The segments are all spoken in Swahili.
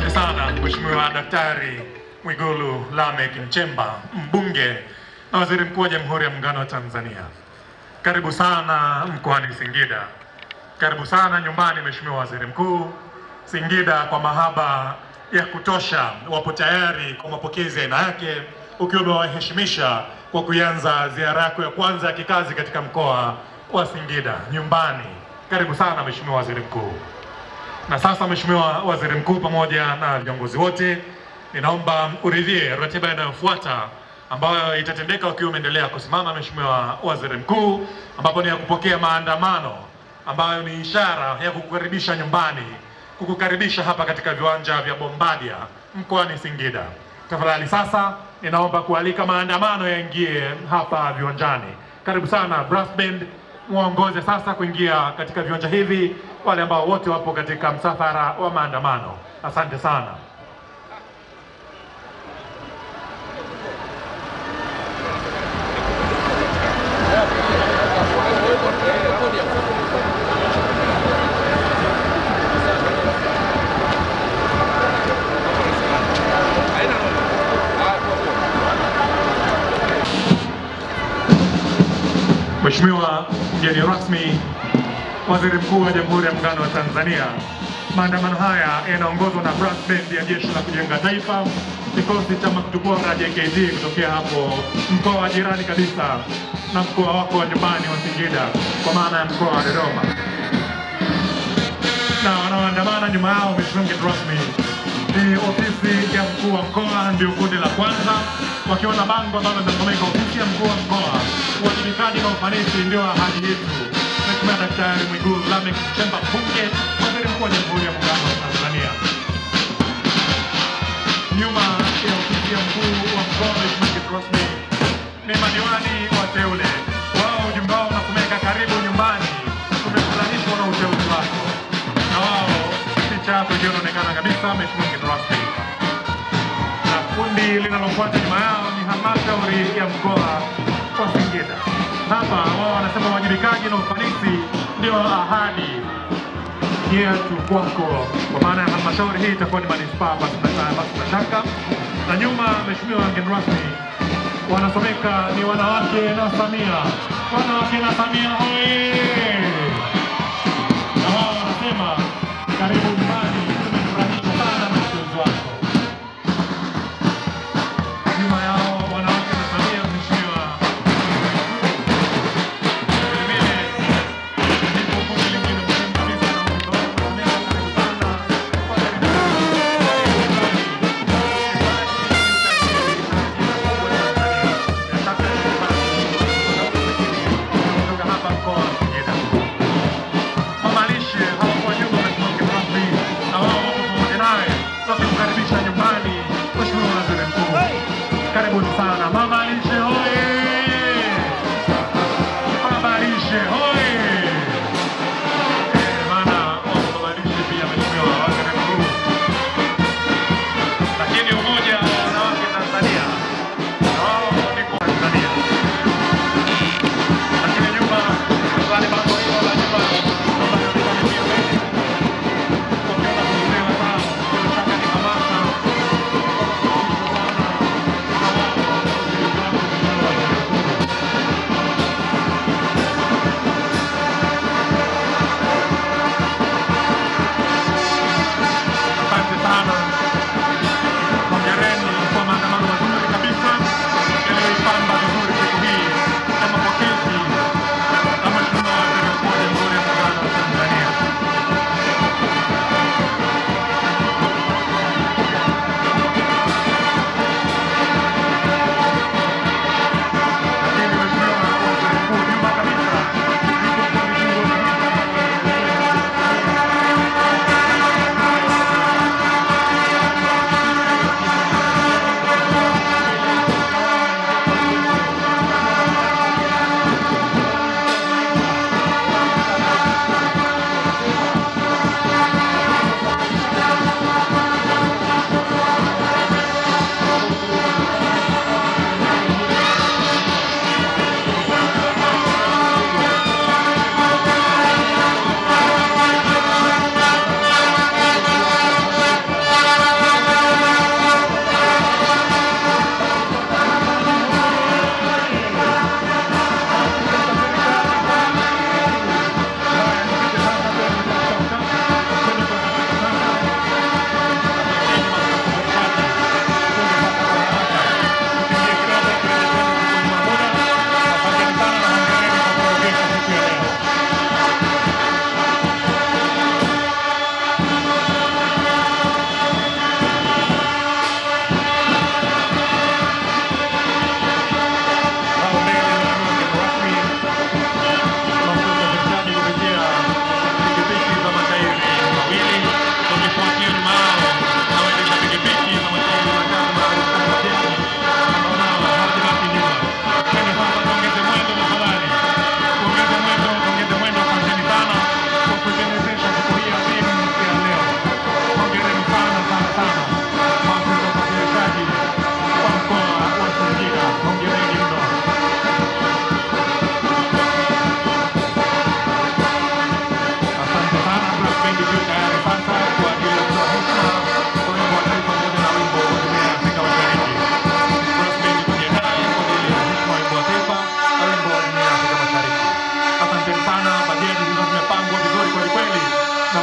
Asante sana Mheshimiwa Daktari Mwigulu Lameck Nchemba, mbunge na waziri mkuu wa Jamhuri ya Muungano wa Tanzania. Karibu sana mkoani Singida. Karibu sana nyumbani Mheshimiwa Waziri Mkuu. Singida kwa mahaba ya kutosha wapo tayari kwa mapokezi ya aina yake, ukiwa umewaheshimisha kwa kuanza ziara yako ya kwanza ya kikazi katika mkoa wa Singida nyumbani. Karibu sana Mheshimiwa Waziri Mkuu. Na sasa Mheshimiwa Waziri Mkuu pamoja na viongozi wote, ninaomba uridhie ratiba inayofuata ambayo itatendeka ukiwa umeendelea kusimama Mheshimiwa Waziri Mkuu, ambapo ni ya kupokea maandamano ambayo ni ishara ya kukukaribisha nyumbani, kukukaribisha hapa katika viwanja vya Bombadia mkoani Singida. Tafadhali sasa ninaomba kualika maandamano yaingie hapa viwanjani. Karibu sana brass band, muongoze sasa kuingia katika viwanja hivi wale ambao wote wapo katika msafara wa maandamano. Asante sana. Mheshimiwa mgeni rasmi, Waziri Mkuu wa Jamhuri ya Muungano wa Tanzania, maandamano haya yanaongozwa na brass band ya Jeshi la Kujenga Taifa, kikosi cha Makutupora JKT kutokea hapo mkoa wa jirani kabisa na mkoa wako wa nyumbani wa Singida, kwa maana ya mkoa wa Dodoma. Na wanaoandamana nyuma yao, Mheshimiwa mgeni rasmi, ni ofisi ya mkuu wa mkoa, ndio kundi la kwanza, wakiwa na bango ambalo linasomeka ofisi ya mkuu wa mkoa, uwajibikaji na ufanisi ndio ahadi yetu. Mheshimiwa Daktari Mwigulu Lameck Nchemba, mbunge, waziri mkuu wa Jamhuri ya Muungano wa Tanzania. Nyuma ya ofisi ya mkuu wa mkoa, Mheshimiwa mgeni rasmi, ni madiwani wateule. Wao ujumbe wao unasomeka karibu nyumbani, tumefurahishwa na uteuzi wako. Na wao picha yako ndio inaonekana kabisa Mheshimiwa mgeni rasmi. Na kundi linalofuata nyuma yao ni halmashauri ya mkoa wa Singida. Hapa wao wanasema wajibikaji na ufanisi ndio ahadi yetu kwako, kwa maana ya halmashauri hii itakuwa ni manispaa basi na shaka. Na nyuma Mheshimiwa mgeni rasmi, wanasomeka ni wanawake na Samia. Wanawake na Samia hoye! Na wao wanasema karibu nyumbani, tumefurahishwa sana na uteuzi wako. Nyuma yao wanawake na Samia, Mheshimiwa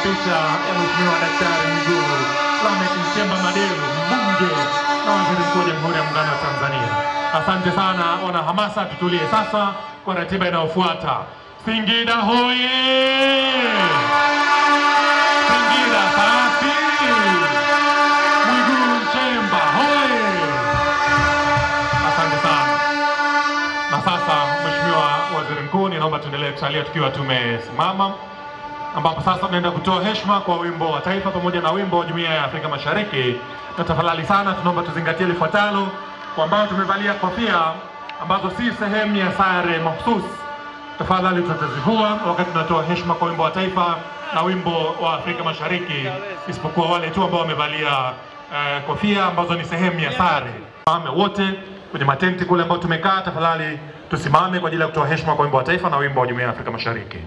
picha ya Mheshimiwa Daktari Mwigulu Lameck Nchemba Madelu, mbunge na waziri mkuu wa Jamhuri ya Muungano wa Tanzania. Asante sana wana hamasa, tutulie sasa kwa ratiba inayofuata. Singida hoye! Singida safi! Mwigulu Nchemba hoye! Asante sana. Na sasa Mheshimiwa Waziri Mkuu, ninaomba tuendelee kusalia tukiwa tumesimama, ambapo sasa tunaenda kutoa heshima kwa wimbo wa taifa pamoja na wimbo wa Jumuiya ya Afrika Mashariki. Na tafadhali sana tunaomba tuzingatie lifuatalo, kwa ambao tumevalia kofia ambazo si sehemu ya sare mahususi, tafadhali tutazivua wakati tunatoa heshima kwa wimbo wa taifa na wimbo wa Afrika Mashariki, isipokuwa wale tu ambao wamevalia kofia ambazo ni sehemu ya sare. Mame wote kwenye matenti kule ambao tumekaa, tafadhali tusimame kwa ajili ya kutoa heshima kwa wimbo wa taifa na wimbo wa Jumuiya ya Afrika Mashariki.